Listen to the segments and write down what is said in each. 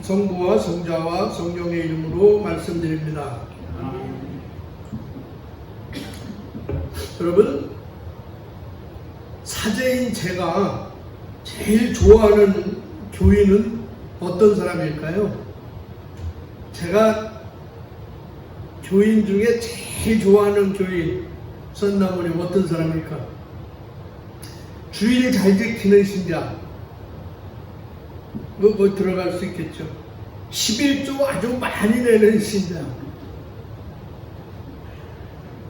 성부와 성자와 성령의 이름으로 말씀드립니다. 여러분, 사제인 제가 제일 좋아하는 교인은 어떤 사람일까요? 제가 교인 중에 제일 좋아하는 교인, 선나무님 어떤 사람일까? 주일 잘 지키는 신자. 뭐 들어갈 수 있겠죠. 11조 아주 많이 내는 신자.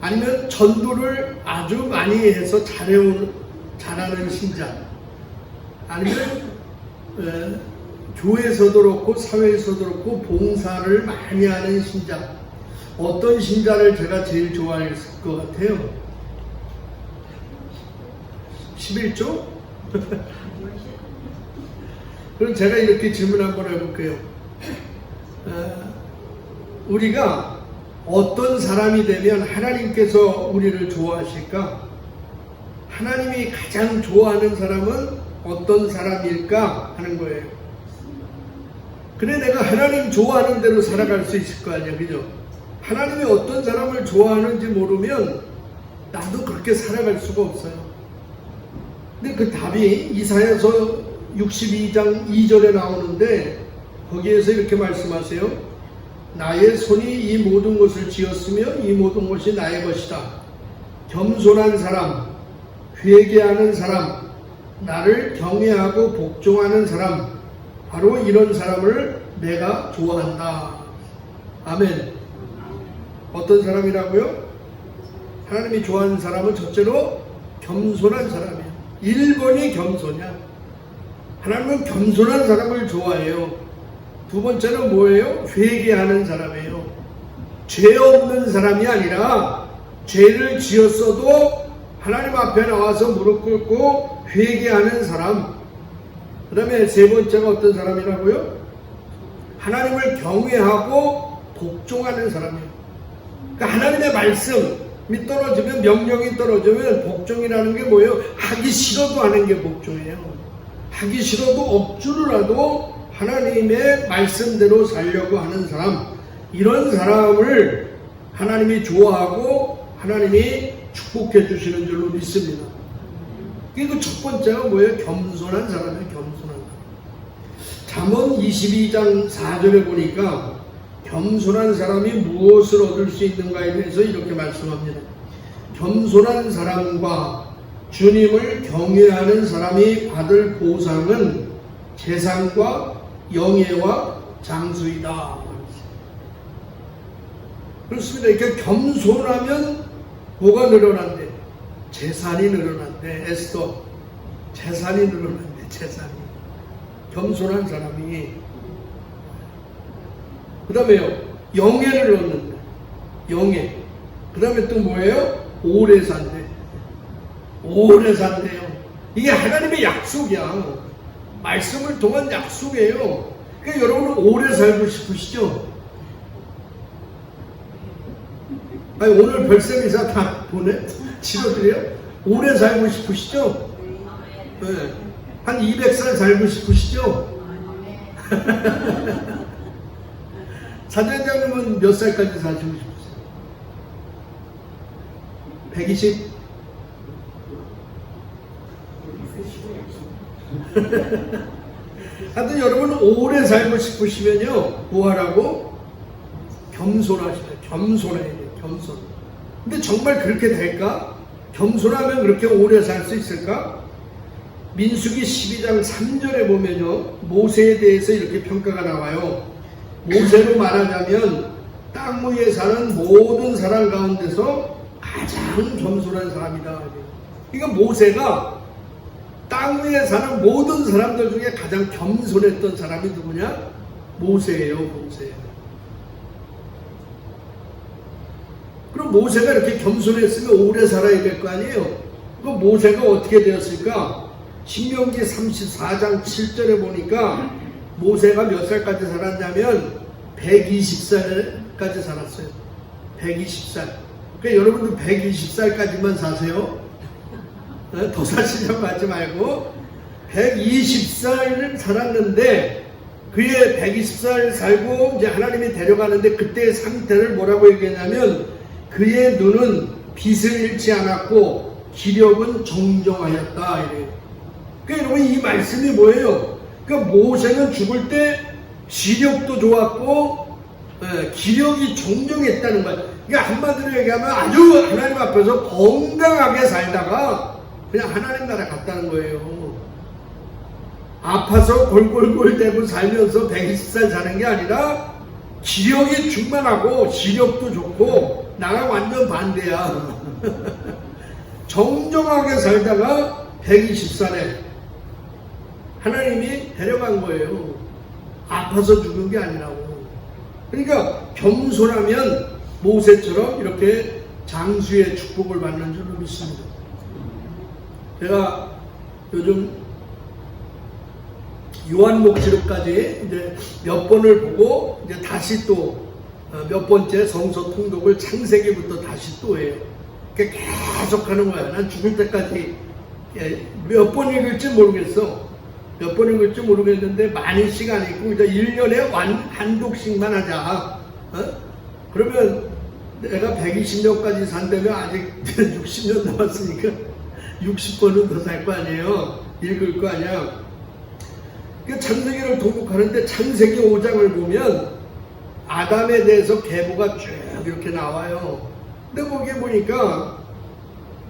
아니면 전도를 아주 많이 해서 잘하는 신자. 아니면 교회에서도 그렇고 사회에서도 그렇고 봉사를 많이 하는 신자. 어떤 신자를 제가 제일 좋아했을 것 같아요? 11조? 그럼 제가 이렇게 질문 한번 해볼게요. 우리가 어떤 사람이 되면 하나님께서 우리를 좋아하실까? 하나님이 가장 좋아하는 사람은 어떤 사람일까? 하는 거예요. 그래, 내가 하나님 좋아하는 대로 살아갈 수 있을 거 아니야, 그죠? 하나님이 어떤 사람을 좋아하는지 모르면 나도 그렇게 살아갈 수가 없어요. 근데 그 답이 이사야서 62장 2절에 나오는데, 거기에서 이렇게 말씀하세요. 나의 손이 이 모든 것을 지었으며 이 모든 것이 나의 것이다. 겸손한 사람, 회개하는 사람, 나를 경외하고 복종하는 사람, 바로 이런 사람을 내가 좋아한다. 아멘. 어떤 사람이라고요? 하나님이 좋아하는 사람은 첫째로 겸손한 사람이에요. 1번이 겸손이야. 하나님은 겸손한 사람을 좋아해요. 두 번째는 뭐예요? 회개하는 사람이에요. 죄 없는 사람이 아니라 죄를 지었어도 하나님 앞에 나와서 무릎 꿇고 회개하는 사람. 그 다음에 세 번째가 어떤 사람이라고요? 하나님을 경외하고 복종하는 사람이에요. 그러니까 하나님의 말씀이 떨어지면, 명령이 떨어지면 복종이라는 게 뭐예요? 하기 싫어도 하는 게 복종이에요. 하기 싫어도 억지로라도 하나님의 말씀대로 살려고 하는 사람, 이런 사람을 하나님이 좋아하고 하나님이 축복해 주시는 줄로 믿습니다. 그리고 첫 번째가 뭐예요? 겸손한 사람이에요. 겸손한 사람. 잠언 22장 4절에 보니까 겸손한 사람이 무엇을 얻을 수 있는가에 대해서 이렇게 말씀합니다. 겸손한 사람과 주님을 경외하는 사람이 받을 보상은 재산과 영예와 장수이다. 그렇습니다. 이렇게 겸손하면 뭐가 늘어난대? 재산이 늘어난대. 에스더, 재산이 늘어난대. 재산이. 겸손한 사람이. 그 다음에요, 영예를 얻는다. 영예. 그 다음에 또 뭐예요? 오래 산대. 오래 산대요. 이게 하나님의 약속이야. 말씀을 통한 약속이에요. 그러니까 여러분은 오래 살고 싶으시죠? 아니, 오늘 별세미사 다 보내? 치러드려요? 오래 살고 싶으시죠? 네. 한 200살 살고 싶으시죠? 사장님은 몇 살까지 사시고 싶으세요? 120? 하여튼 여러분 오래 살고 싶으시면요, 뭐 하라고? 겸손하시라. 겸손해야 돼요. 겸손. 근데 정말 그렇게 될까? 겸손하면 그렇게 오래 살 수 있을까? 민수기 12장 3절에 보면요, 모세에 대해서 이렇게 평가가 나와요. 모세로 말하자면 땅 위에 사는 모든 사람 가운데서 가장 겸손한 사람이다. 그러니까 모세가 땅 위에 사는 모든 사람들 중에 가장 겸손했던 사람이 누구냐? 모세예요. 모세. 그럼 모세가 이렇게 겸손했으면 오래 살아야 될 거 아니에요? 그럼 모세가 어떻게 되었을까? 신명기 34장 7절에 보니까 모세가 몇 살까지 살았냐면 120살까지 살았어요. 120살. 그러니까 여러분도 120살까지만 사세요. 더 사시려고 하지 말고 120살을 살았는데 그의 120살 살고 이제 하나님이 데려가는데 그때의 상태를 뭐라고 얘기했냐면 그의 눈은 빛을 잃지 않았고 기력은 정정하였다 이래요. 그러니까 여러분 이 말씀이 뭐예요? 그러니까 모세는 죽을 때 시력도 좋았고 기력이 정정했다는 거예요. 그러니까 한마디로 얘기하면 아주 하나님 앞에서 건강하게 살다가 그냥 하나님 나라 갔다는 거예요. 아파서 골골골대고 살면서 120살 사는 게 아니라 기력이 충만하고 시력도 좋고 나랑 완전 반대야. 정정하게 살다가 120살에 하나님이 데려간 거예요. 아파서 죽은 게 아니라고. 그러니까 겸손하면 모세처럼 이렇게 장수의 축복을 받는 줄로 믿습니다. 제가 요즘 요한복지록까지 이제 몇 번을 보고 이제 다시 또 몇 번째 성서 통독을 창세기부터 다시 또 해요. 계속 하는 거야. 난 죽을 때까지 몇 번 읽을지 모르겠어. 몇 번 읽을지 모르겠는데 많은 시간이 있고 이제 1년에 한 독씩만 하자. 그러면 내가 120년까지 산다면 아직 60년 남았으니까 60번은 더 살 거 아니에요. 읽을 거 아니야. 창세기를 통독하는데 창세기 5장을 보면 아담에 대해서 계보가 쭉 이렇게 나와요. 근데 거기에 보니까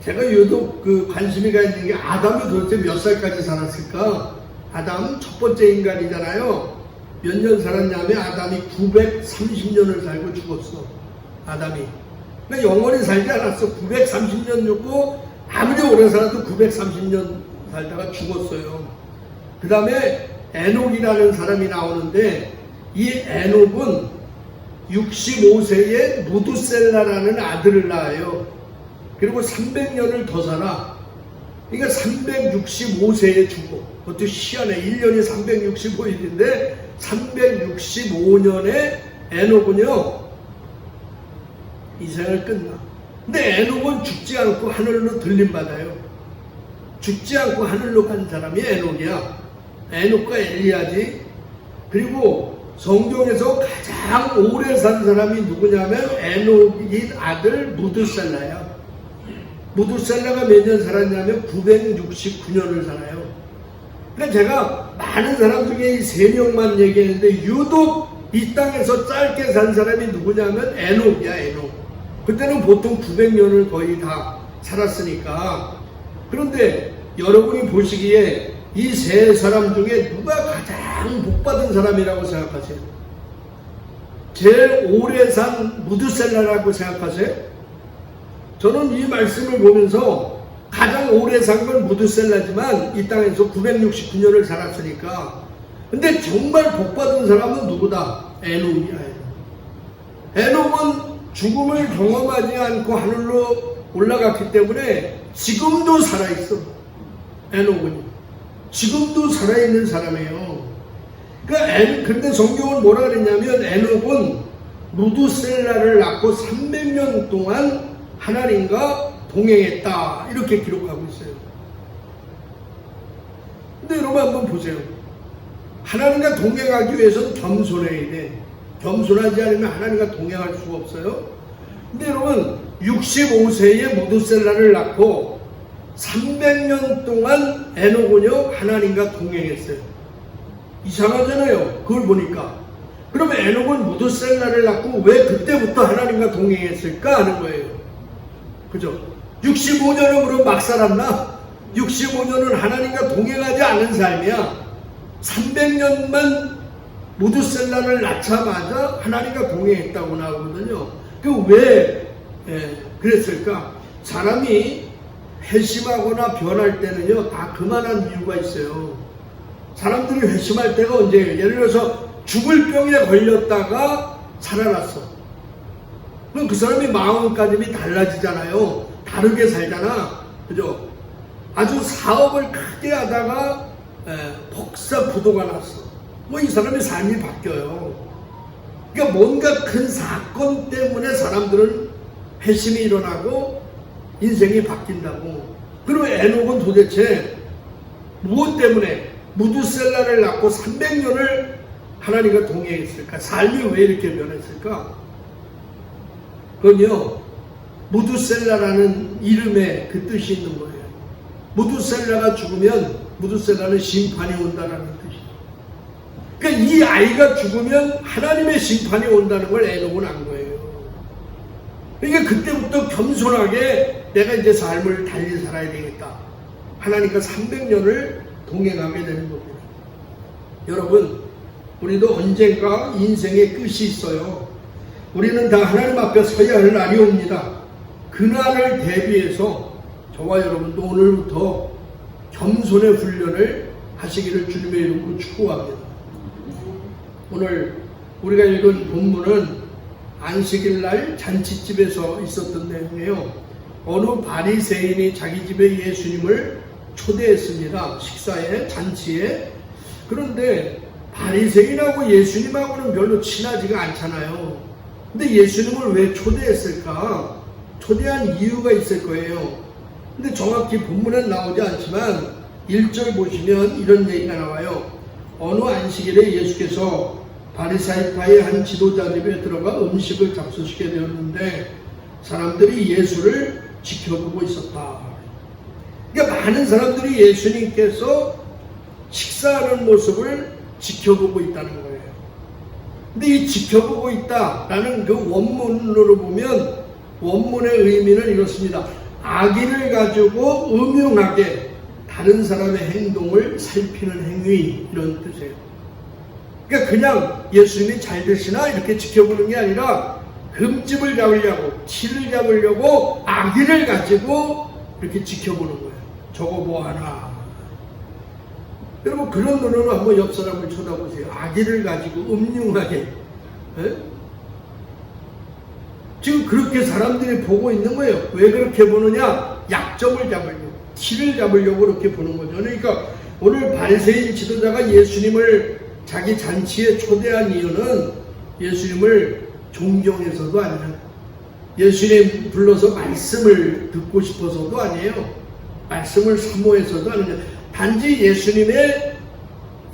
제가 유독 관심이 가 있는 게 아담이 도대체 몇 살까지 살았을까? 아담 첫 번째 인간이잖아요. 몇 년 살았냐면 아담이 930년을 살고 죽었어. 아담이. 그러니까 영원히 살지 않았어. 930년 죽고 아무리 오래 살아도 930년 살다가 죽었어요. 그 다음에 에녹이라는 사람이 나오는데 이 에녹은 65세에 무두셀라라는 아들을 낳아요. 그리고 300년을 더 살아. 그러니까 365세에 죽어. 그것도 희한해. 1년이 365일인데 365년에 에녹은요 이 생을 끝나. 근데 에녹은 죽지 않고 하늘로 들림받아요. 죽지 않고 하늘로 간 사람이 에녹이야. 에녹과 엘리야지. 그리고 성경에서 가장 오래 산 사람이 누구냐면 에녹인 아들 무두셀라야. 무두셀라가 몇 년 살았냐면 969년을 살아요. 그러니까 제가 많은 사람 중에 이 세 명만 얘기했는데 유독 이 땅에서 짧게 산 사람이 누구냐면 에녹이야. 에녹. 그때는 보통 900년을 거의 다 살았으니까. 그런데 여러분이 보시기에 이 세 사람 중에 누가 가장 복받은 사람이라고 생각하세요? 제일 오래 산 무두셀라라고 생각하세요? 저는 이 말씀을 보면서 가장 오래 산 건 무두셀라지만 이 땅에서 969년을 살았으니까. 근데 정말 복받은 사람은 누구다? 에녹이야. 에녹은 죽음을 경험하지 않고 하늘로 올라갔기 때문에 지금도 살아있어. 에녹은 지금도 살아있는 사람이에요. 그런데 성경은 뭐라 그랬냐면 에녹은 무두셀라를 낳고 300년 동안 하나님과 동행했다 이렇게 기록하고 있어요. 근데 여러분 한번 보세요. 하나님과 동행하기 위해서는 겸손해야 돼. 겸손하지 않으면 하나님과 동행할 수가 없어요. 근데 여러분 65세에 무두셀라를 낳고 300년 동안 에녹은요 하나님과 동행했어요. 이상하잖아요. 그걸 보니까. 그러면 에녹은 무두셀라를 낳고 왜 그때부터 하나님과 동행했을까 하는 거예요. 그죠? 65년은 그럼 막 살았나? 65년은 하나님과 동행하지 않은 삶이야. 300년만 무두셀라를 낳자마자 하나님과 동행했다고 나오거든요. 왜 그랬을까? 사람이 회심하거나 변할 때는요 다 그만한 이유가 있어요. 사람들이 회심할 때가 언제예요? 예를 들어서 죽을 병에 걸렸다가 살아났어. 그럼 그 사람이 마음가짐이 달라지잖아요. 다르게 살잖아. 그죠? 아주 사업을 크게 하다가 폭삭 부도가 났어. 이 사람의 삶이 바뀌어요. 그러니까 뭔가 큰 사건 때문에 사람들은 회심이 일어나고 인생이 바뀐다고. 그러면 에녹은 도대체 무엇 때문에 무두셀라를 낳고 300년을 하나님과 동행했을까? 삶이 왜 이렇게 변했을까? 그건요, 무두셀라라는 이름의 그 뜻이 있는 거예요. 무두셀라가 죽으면, 무두셀라는 심판이 온다라는 뜻이에요. 그러니까 이 아이가 죽으면 하나님의 심판이 온다는 걸 에녹은 안 거예요. 그러니까 그때부터 겸손하게 내가 이제 삶을 달리 살아야 되겠다. 하나님과 300년을 동행하게 되는 겁니다. 여러분, 우리도 언젠가 인생의 끝이 있어요. 우리는 다 하나님 앞에 서야 할 날이 옵니다. 그날을 대비해서 저와 여러분도 오늘부터 겸손의 훈련을 하시기를 주님의 이름으로 축복합니다. 오늘 우리가 읽은 본문은 안식일 날 잔치집에서 있었던 내용이에요. 어느 바리새인이 자기 집에 예수님을 초대했습니다. 식사에, 잔치에. 그런데 바리새인하고 예수님하고는 별로 친하지가 않잖아요. 근데 예수님을 왜 초대했을까? 초대한 이유가 있을 거예요. 근데 정확히 본문엔 나오지 않지만 1절 보시면 이런 얘기가 나와요. 어느 안식일에 예수께서 바리사이파의 한 지도자 집에 들어가 음식을 잡수시게 되었는데 사람들이 예수를 지켜보고 있었다. 그러니까 많은 사람들이 예수님께서 식사하는 모습을 지켜보고 있다는 거예요. 근데 이 지켜보고 있다라는 그 원문으로 보면 원문의 의미는 이렇습니다. 악의를 가지고 음흉하게 다른 사람의 행동을 살피는 행위, 이런 뜻이에요. 그러니까 그냥 예수님이 잘 드시나 이렇게 지켜보는 게 아니라 흠집을 잡으려고, 티를 잡으려고 악의를 가지고 이렇게 지켜보는 거예요. 저거 뭐하나. 여러분, 그런 눈으로 한번 옆 사람을 쳐다보세요. 악의를 가지고 음흉하게. 에? 지금 그렇게 사람들이 보고 있는 거예요. 왜 그렇게 보느냐? 약점을 잡으려고, 티를 잡으려고 그렇게 보는 거죠. 그러니까 오늘 바리새인 지도자가 예수님을 자기 잔치에 초대한 이유는 예수님을 존경해서도 아니에요. 예수님 불러서 말씀을 듣고 싶어서도 아니에요. 말씀을 사모해서도 아니에요. 단지 예수님의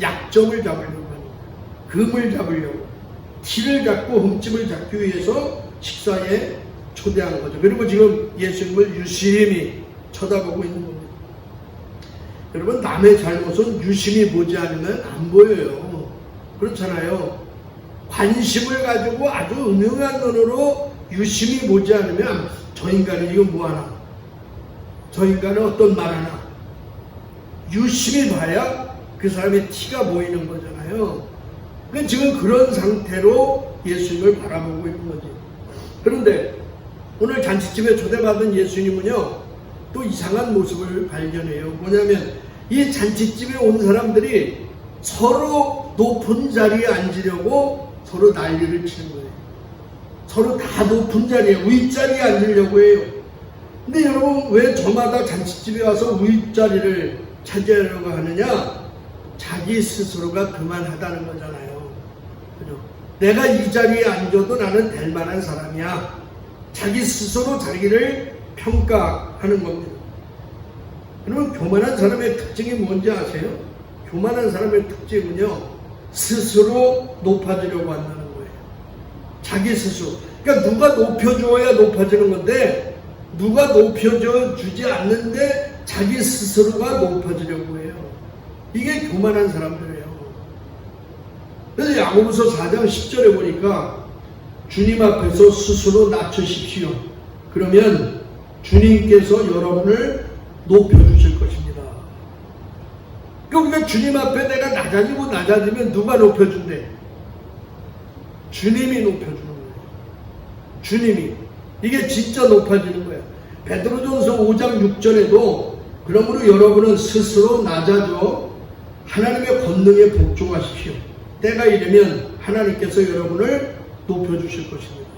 약점을 잡으려고 하는 거예요. 금을 잡으려고, 티를 잡고 흠집을 잡기 위해서 식사에 초대한 거죠. 그리고 지금 예수님을 유심히 쳐다보고 있는 겁니다. 여러분, 남의 잘못은 유심히 보지 않으면 안 보여요. 그렇잖아요. 관심을 가지고 아주 음흉한 눈으로 유심히 보지 않으면 저 인간이 이거 뭐하나, 저 인간은 어떤 말하나, 유심히 봐야 그 사람의 티가 보이는 거잖아요. 그러니까 지금 그런 상태로 예수님을 바라보고 있는 거지. 그런데 오늘 잔치집에 초대받은 예수님은요, 또 이상한 모습을 발견해요. 뭐냐면 이 잔치집에 온 사람들이 서로 높은 자리에 앉으려고 서로 난리를 치는 거예요. 서로 다 높은 자리에, 윗자리에 앉으려고 해요. 근데 여러분, 왜 저마다 잔치집에 와서 윗자리를 차지하려고 하느냐? 자기 스스로가 그만하다는 거잖아요. 그죠? 내가 이 자리에 앉아도 나는 될 만한 사람이야. 자기 스스로 자기를 평가하는 겁니다. 여러분, 교만한 사람의 특징이 뭔지 아세요? 교만한 사람의 특징은요, 스스로 높아지려고 한다는 거예요. 자기 스스로. 그러니까 누가 높여줘야 높아지는 건데, 누가 높여줘 주지 않는데 자기 스스로가 높아지려고 해요. 이게 교만한 사람들이에요. 그래서 야고보서 4장 10절에 보니까 주님 앞에서 스스로 낮추십시오. 그러면 주님께서 여러분을 높여주실 것입니다. 그러니까 주님 앞에 내가 낮아지면 누가 높여준대? 주님이 높여주는 거예요. 주님이. 이게 진짜 높아지는 거예요. 베드로전서 5장 6절에도 그러므로 여러분은 스스로 낮아져 하나님의 권능에 복종하십시오. 때가 이르면 하나님께서 여러분을 높여주실 것입니다.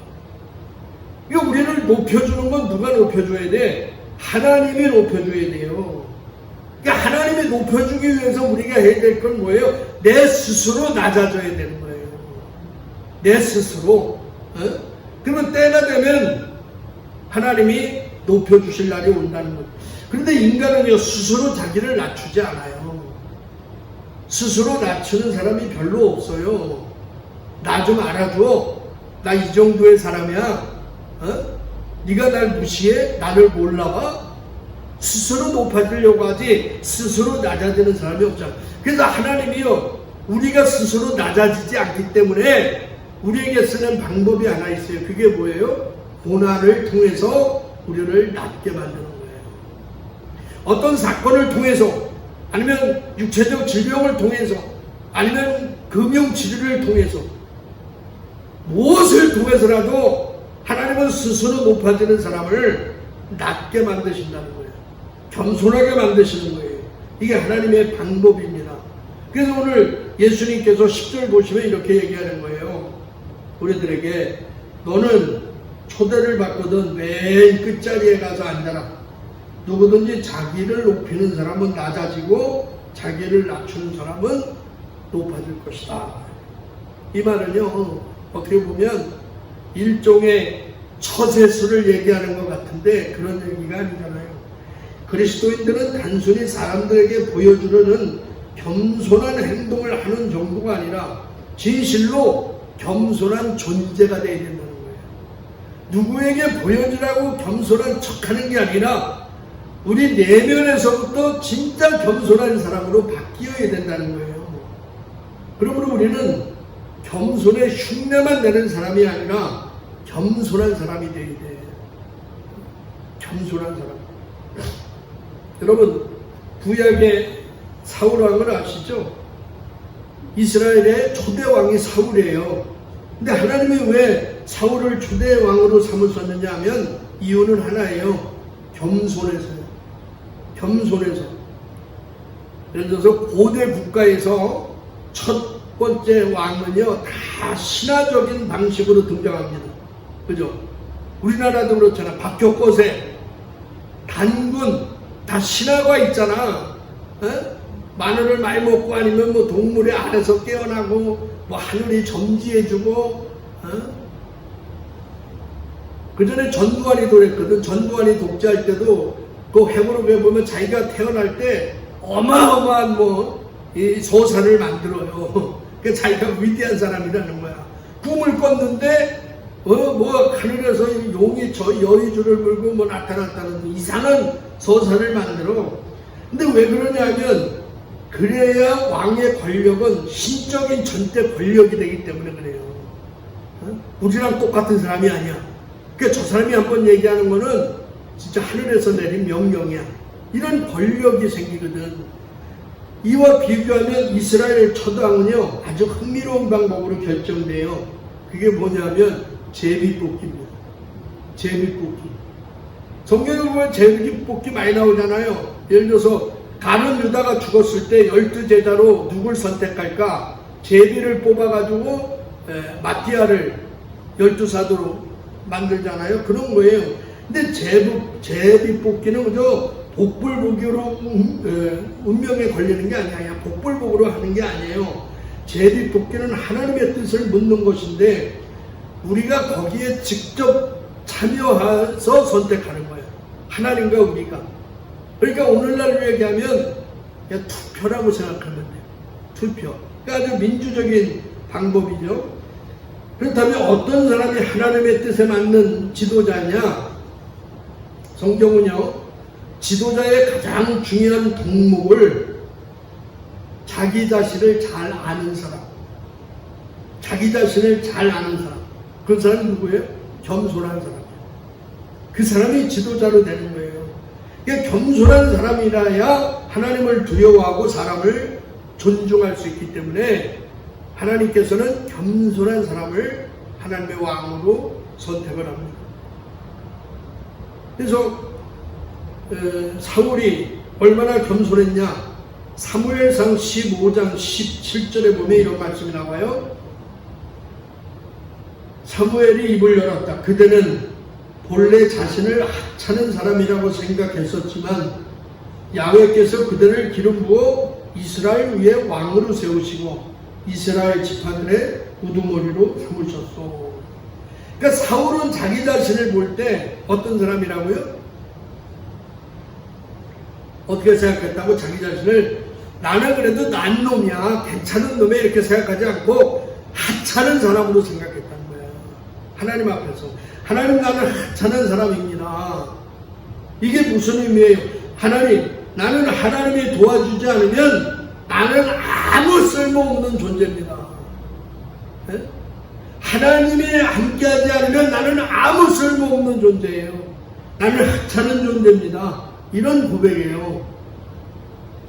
이거 우리를 높여주는 건 누가 높여줘야 돼? 하나님이 높여줘야 돼요. 그러니까 하나님이 높여주기 위해서 우리가 해야 될 건 뭐예요? 내 스스로 낮아져야 되는 거예요. 내 스스로. 그러면 때가 되면 하나님이 높여주실 날이 온다는 거예요. 그런데 인간은요, 스스로 자기를 낮추지 않아요. 스스로 낮추는 사람이 별로 없어요. 나 좀 알아줘. 나 이 정도의 사람이야. 네가 날 무시해? 나를 몰라봐? 스스로 높아지려고 하지 스스로 낮아지는 사람이 없잖아. 그래서 하나님이요, 우리가 스스로 낮아지지 않기 때문에 우리에게 쓰는 방법이 하나 있어요. 그게 뭐예요? 고난을 통해서 우리를 낮게 만드는 거예요. 어떤 사건을 통해서, 아니면 육체적 질병을 통해서, 아니면 금융치료를 통해서, 무엇을 통해서라도 하나님은 스스로 높아지는 사람을 낮게 만드신다는 거예요. 겸손하게 만드시는 거예요. 이게 하나님의 방법입니다. 그래서 오늘 예수님께서 10절 보시면 이렇게 얘기하는 거예요. 우리들에게 너는 초대를 받거든 맨 끝자리에 가서 앉아라. 누구든지 자기를 높이는 사람은 낮아지고 자기를 낮추는 사람은 높아질 것이다. 이 말은요, 어떻게 보면 일종의 처세수를 얘기하는 것 같은데 그런 얘기가 아니잖아요. 그리스도인들은 단순히 사람들에게 보여주려는 겸손한 행동을 하는 정도가 아니라 진실로 겸손한 존재가 되어야 된다는 거예요. 누구에게 보여주라고 겸손한 척하는 게 아니라 우리 내면에서부터 진짜 겸손한 사람으로 바뀌어야 된다는 거예요. 그러므로 우리는 겸손의 흉내만 내는 사람이 아니라 겸손한 사람이 되어야 돼. 겸손한 사람. 여러분, 구약의 사울왕을 아시죠? 이스라엘의 초대왕이 사울이에요. 근데 하나님이 왜 사울을 초대왕으로 삼으셨느냐 하면 이유는 하나예요. 겸손해서요. 겸손해서. 예를 들어서 고대 국가에서 첫 번째 왕은요, 다 신화적인 방식으로 등장합니다. 그죠? 우리나라도 그렇잖아. 박효꽃에 단군 다 신화가 있잖아. 마늘을 많이 먹고 아니면 뭐 동물의 알에서 깨어나고 뭐 하늘이 점지해주고. 그 전에 전두환이 그랬거든. 전두환이 독재할 때도 그 회고록에 보면 자기가 태어날 때 어마어마한 이 소사를 만들어요. 그 자기가 위대한 사람이라는 거야. 꿈을 꿨는데 하늘에서 용이 저 여의주를 물고 나타났다는 이상한 소사를 만들어. 근데 왜 그러냐면 그래야 왕의 권력은 신적인 전대 권력이 되기 때문에 그래요. 우리랑 똑같은 사람이 아니야. 그러니까 저 사람이 한번 얘기하는 거는 진짜 하늘에서 내린 명령이야. 이런 권력이 생기거든. 이와 비교하면 이스라엘 초대왕은요, 아주 흥미로운 방법으로 결정돼요. 그게 뭐냐면 제비뽑기입니다. 제비뽑기. 성경에 보면 제비뽑기 많이 나오잖아요. 예를 들어서 가룟 유다가 죽었을 때 12제자로 누굴 선택할까? 제비를 뽑아가지고 마띠아를 12사도로 만들잖아요. 그런 거예요. 근데 제비뽑기는 그저 복불복으로 운명에 걸리는 게 아니야. 복불복으로 하는 게 아니에요. 제비뽑기는 하나님의 뜻을 묻는 것인데 우리가 거기에 직접 참여해서 선택하는 거예요. 하나님과 우리가. 그러니까 오늘날로 얘기하면 그냥 투표라고 생각하면 돼요. 투표. 그러니까 아주 민주적인 방법이죠. 그렇다면 어떤 사람이 하나님의 뜻에 맞는 지도자냐? 성경은요, 지도자의 가장 중요한 덕목을 자기 자신을 잘 아는 사람, 자기 자신을 잘 아는 사람, 그 사람이 누구예요? 겸손한 사람이에요. 그 사람이 지도자로 되는 거예요. 그러니까 겸손한 사람이라야 하나님을 두려워하고 사람을 존중할 수 있기 때문에 하나님께서는 겸손한 사람을 하나님의 왕으로 선택을 합니다. 그래서 사울이 얼마나 겸손했냐? 사무엘상 15장 17절에 보면 이런 말씀이 나와요. 사무엘이 입을 열었다. 그대는 본래 자신을 하찮은 사람이라고 생각했었지만 야훼께서 그들을 기름 부어 이스라엘 위에 왕으로 세우시고 이스라엘 지파들의 우두머리로 삼으셨소. 그러니까 사울은 자기 자신을 볼 때 어떤 사람이라고요? 어떻게 생각했다고? 자기 자신을 나는 그래도 난 놈이야, 괜찮은 놈이야 이렇게 생각하지 않고 하찮은 사람으로 생각했다는 거야. 하나님 앞에서. 하나님, 나는 하찮은 사람입니다. 이게 무슨 의미예요? 하나님, 나는 하나님이 도와주지 않으면 나는 아무 쓸모없는 존재입니다. 네? 하나님이 함께하지 않으면 나는 아무 쓸모없는 존재예요. 나는 하찮은 존재입니다. 이런 고백이에요.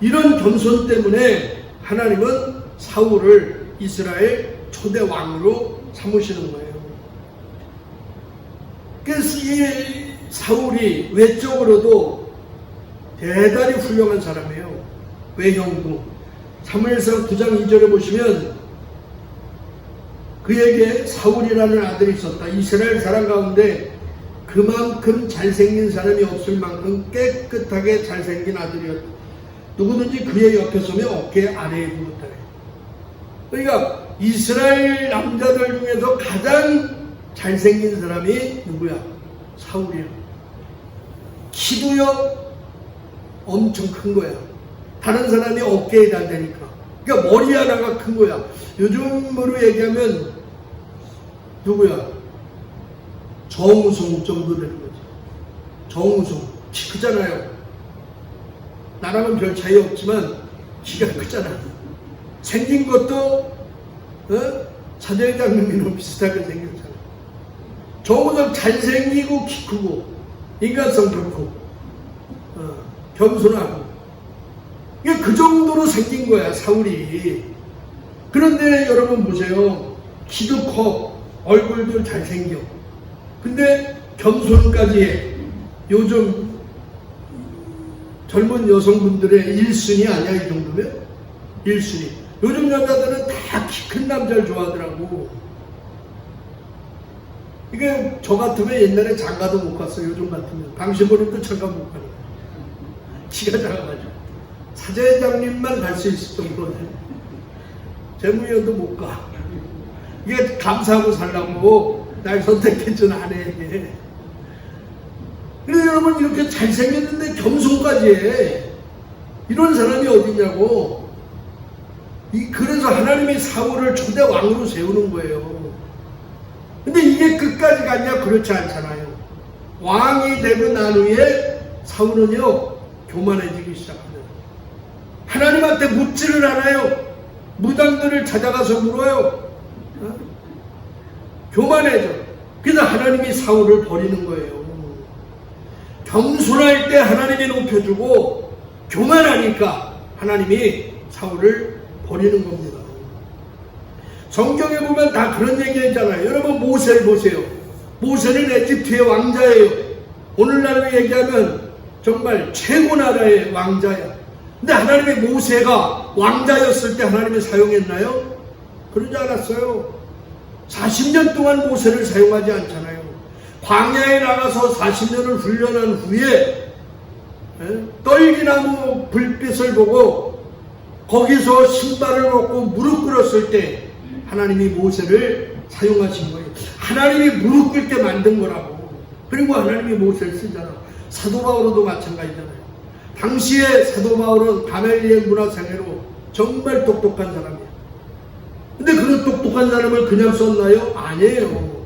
이런 겸손 때문에 하나님은 사울을 이스라엘 초대 왕으로 삼으시는 거예요. 그래서 이 사울이 외적으로도 대단히 훌륭한 사람이에요. 외형도. 사무엘상 9장 2절에 보시면 그에게 사울이라는 아들이 있었다. 이스라엘 사람 가운데 그만큼 잘생긴 사람이 없을 만큼 깨끗하게 잘생긴 아들이었다. 누구든지 그의 옆에 서면 어깨 아래에 두었다. 그러니까 이스라엘 남자들 중에서 가장 잘생긴 사람이 누구야? 사울이야. 키도요 엄청 큰 거야. 다른 사람이 어깨에 닿으니까. 그러니까 머리 하나가 큰 거야. 요즘으로 얘기하면 누구야? 정우성 정도 되는 거지. 정우성 키 크잖아요. 나랑은 별 차이 없지만 키가 크잖아. 생긴 것도 사제장님이랑 비슷하게 생겼잖아. 정우성 잘생기고 키 크고 인간성 좋고 겸손하고 그 정도로 생긴 거야 사울이. 그런데 여러분 보세요. 키도 커, 얼굴도 잘생겨. 근데 겸손까지 해. 요즘 젊은 여성분들의 1순위 아니야 이 정도면? 1순위. 요즘 여자들은 다 키 큰 남자를 좋아하더라고. 이게 저 같으면 옛날에 장가도 못 갔어요. 요즘 같으면 방시보림도 장가 못 가는 거야. 키가 작아가지고 사제장님만 갈 수 있을 정도네. 재무위원도 못 가. 이게 감사하고 살라고 날 선택해준 아내에게. 그래서 여러분 이렇게 잘생겼는데 겸손까지 해. 이런 사람이 어디냐고. 그래서 하나님이 사울을 초대 왕으로 세우는 거예요. 근데 이게 끝까지 갔냐? 그렇지 않잖아요. 왕이 되고 난 후에 사울은요 교만해지기 시작합니다. 하나님한테 묻지를 않아요. 무당들을 찾아가서 물어요. 교만해져. 그래서 하나님이 사울을 버리는 거예요. 겸손할 때 하나님이 높여주고 교만하니까 하나님이 사울을 버리는 겁니다. 성경에 보면 다 그런 얘기 했잖아요. 여러분 모세를 보세요. 모세는 에집트의 왕자예요. 오늘날로 얘기하면 정말 최고 나라의 왕자야. 근데 하나님의 모세가 왕자였을 때 하나님이 사용했나요? 그러지 않았어요. 40년 동안 모세를 사용하지 않잖아요. 광야에 나가서 40년을 훈련한 후에 떨기나무 불빛을 보고 거기서 신발을 벗고 무릎 꿇었을 때 하나님이 모세를 사용하신 거예요. 하나님이 무릎 꿇게 만든 거라고. 그리고 하나님이 모세를 쓰잖아. 사도 바울도 마찬가지잖아요. 당시에 사도 바울은 가멜리엘 문화생애로 정말 똑똑한 사람이에요. 근데 그런 똑똑한 사람을 그냥 썼나요? 아니에요.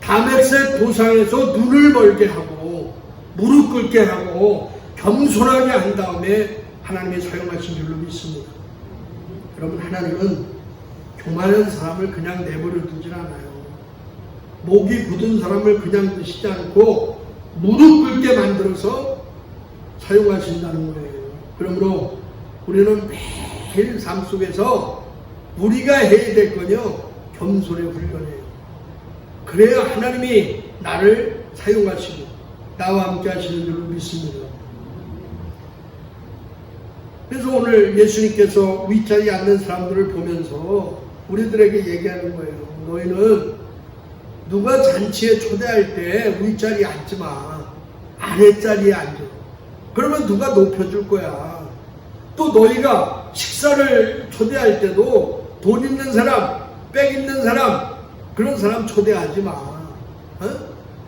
다메섹 도상에서 눈을 멀게 하고 무릎 꿇게 하고 겸손하게 한 다음에 하나님이 사용하신 줄로 믿습니다. 여러분 하나님은 교만한 사람을 그냥 내버려 두질 않아요. 목이 굳은 사람을 그냥 두시지 않고 무릎 꿇게 만들어서 사용하신다는 거예요. 그러므로 우리는 매일 삶 속에서 우리가 해야 될 건요 겸손의 훈련이에요. 그래야 하나님이 나를 사용하시고 나와 함께 하시는 줄로 믿습니다. 그래서 오늘 예수님께서 윗자리에 앉는 사람들을 보면서 우리들에게 얘기하는 거예요. 너희는 누가 잔치에 초대할 때 윗자리에 앉지 마. 아랫자리에 앉아. 그러면 누가 높여줄 거야. 또 너희가 식사를 초대할 때도 돈 있는 사람, 백 있는 사람, 그런 사람 초대하지 마.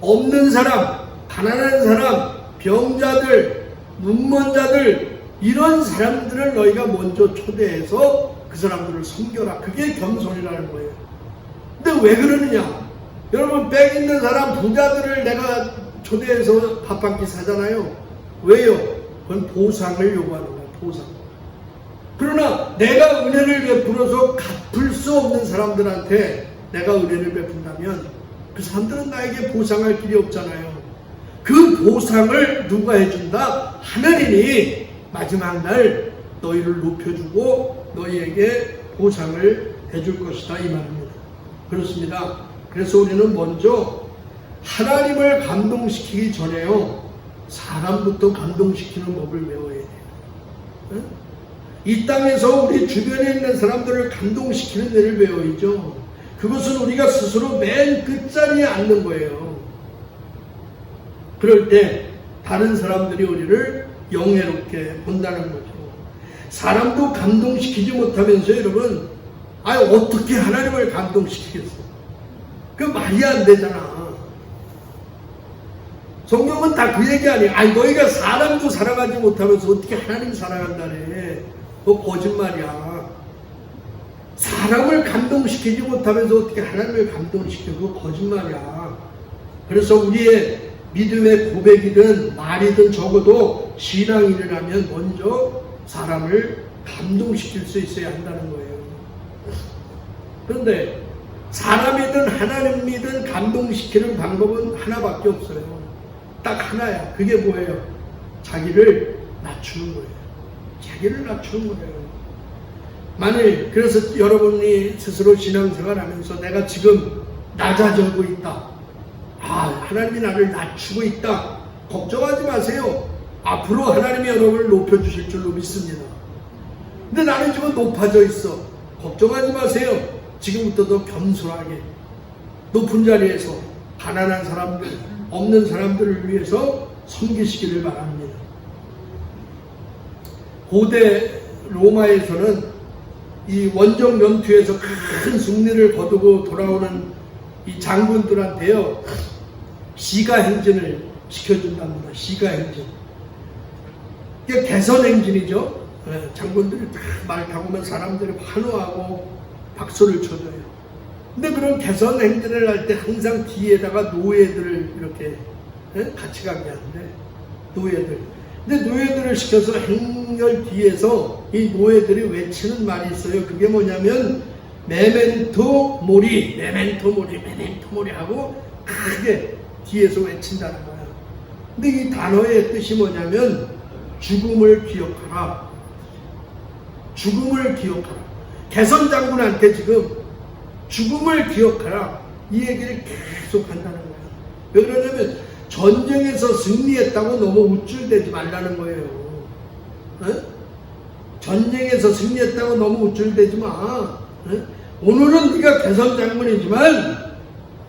없는 사람, 가난한 사람, 병자들, 눈먼 자들, 이런 사람들을 너희가 먼저 초대해서 그 사람들을 섬겨라. 그게 겸손이라는 거예요. 그것은 왜 그러느냐? 여러분, 빽 있는 사람, 부자들을 내가 초대해서 밥 한 끼 사잖아요. 왜요? 그건 보상을 요구하는 거야, 보상. 그러나 내가 은혜를 베풀어서 갚을 수 없는 사람들한테 내가 은혜를 베푼다면 그 사람들은 나에게 보상할 길이 없잖아요. 그 보상을 누가 해준다? 하나님이 마지막 날 너희를 높여주고 너희에게 보상을 해줄 것이다, 이 말입니다. 그렇습니다. 그래서 우리는 먼저 하나님을 감동시키기 전에요, 사람부터 감동시키는 법을 배워야 돼요. 응? 이 땅에서 우리 주변에 있는 사람들을 감동시키는 일을 배워야죠. 그것은 우리가 스스로 맨 끝자리에 앉는 거예요. 그럴 때 다른 사람들이 우리를 영예롭게 본다는 거죠. 사람도 감동시키지 못하면서 여러분, 어떻게 하나님을 감동시키겠어? 그 말이 안 되잖아. 성경은 다 그 얘기 아니야. 너희가 사람도 사랑하지 못하면서 어떻게 하나님 사랑한다네. 그거 거짓말이야. 사람을 감동시키지 못하면서 어떻게 하나님을 감동시켜? 그거 거짓말이야. 그래서 우리의 믿음의 고백이든 말이든 적어도 신앙인이라면 먼저 사람을 감동시킬 수 있어야 한다는 거예요. 그런데 사람이든 하나님이든 감동시키는 방법은 하나밖에 없어요. 딱 하나야. 그게 뭐예요? 자기를 낮추는 거예요. 자기를 낮추는 거예요. 만일 그래서 여러분이 스스로 신앙생활 하면서 내가 지금 낮아지고 있다, 하나님이 나를 낮추고 있다, 걱정하지 마세요. 앞으로 하나님이 여러분을 높여주실 줄로 믿습니다. 근데 나는 지금 높아져 있어. 걱정하지 마세요. 지금부터 더 겸손하게 높은 자리에서 가난한 사람들, 없는 사람들을 위해서 섬기시기를 바랍니다. 고대 로마에서는 이 원정 연투에서 큰 승리를 거두고 돌아오는 이 장군들한테요, 시가행진을 시켜준답니다. 시가행진. 이게 개선행진이죠. 장군들이 딱 말 타고 오면 사람들이 환호하고 박수를 쳐줘요. 근데 그런 개선행진을 할 때 항상 뒤에다가 노예들을 이렇게 같이 가게 하는데, 노예들. 근데 노예들을 시켜서 행렬 뒤에서 이 노예들이 외치는 말이 있어요. 그게 뭐냐면 메멘토 모리, 메멘토 모리, 메멘토 모리 하고 크게 뒤에서 외친다는 거야. 근데 이 단어의 뜻이 뭐냐면 죽음을 기억하라. 죽음을 기억하라. 개선 장군한테 지금 죽음을 기억하라, 이 얘기를 계속 한다는 거야. 왜 그러냐면 전쟁에서 승리했다고 너무 우쭐대지 말라는 거예요. 전쟁에서 승리했다고 너무 우쭐대지 마. 오늘은 네가 개선 장군이지만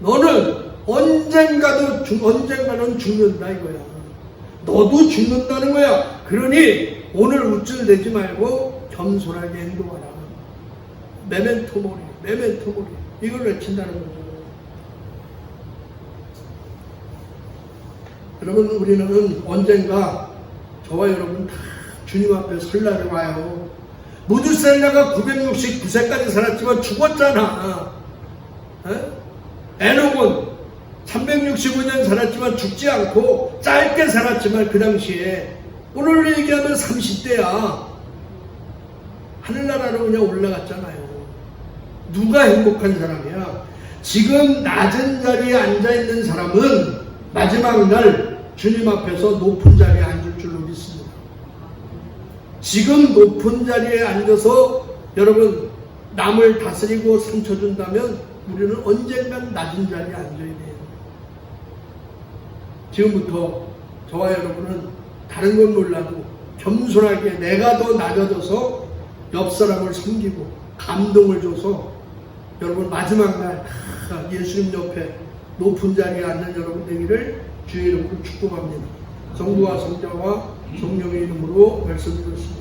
너는 언젠가는 죽는다 이거야. 너도 죽는다는 거야. 그러니 오늘 우쭐대지 말고 겸손하게 행동하라. 메멘토 모리, 메멘토 모리, 이걸 외친다는 거죠. 여러분, 우리는 언젠가 저와 여러분 다 주님 앞에 설 날이 와요. 무두셀라가 969세까지 살았지만 죽었잖아. 에녹은 365년 살았지만 죽지 않고 짧게 살았지만 그 당시에 오늘 얘기하면 30대야. 하늘나라로 그냥 올라갔잖아요. 누가 행복한 사람이야? 지금 낮은 자리에 앉아있는 사람은 마지막 날 주님 앞에서 높은 자리에 앉을 줄로 믿습니다. 지금 높은 자리에 앉아서 여러분 남을 다스리고 상처 준다면 우리는 언젠간 낮은 자리에 앉아야 돼요. 지금부터 저와 여러분은 다른 건 몰라도 겸손하게 내가 더 낮아져서 옆 사람을 섬기고 감동을 줘서 여러분 마지막 날 예수님 옆에 높은 자리에 앉는 여러분 되기를 주의 이름으로 축복합니다. 성부와 성자와 성령의 이름으로 말씀드렸습니다.